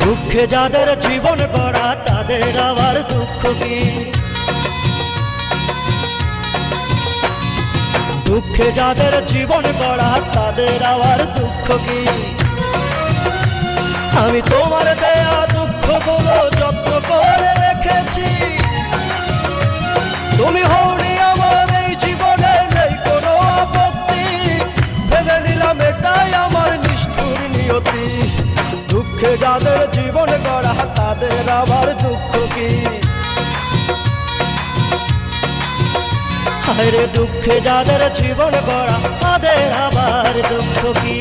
দুঃখে যাদের জীবন গড়া তাদের আবার দুঃখ কি? দুঃখে যাদের জীবন গড়া তাদের আবার দুঃখ কি? আমি তোমার দেয়া দুঃখগুলো যত্ন করে রেখেছি, তুমি হওনি আমার এই জীবনে, নেই কোনো আপত্তি, ভেবে নিলাম এটাই আমার নিষ্ঠুর নিয়তি। দুঃখে যাদের জীবন গড়া তাদের আবার দুঃখ কি? হায়রে দুঃখে যাদের জীবন গড়া তাদের আবার দুঃখ কি?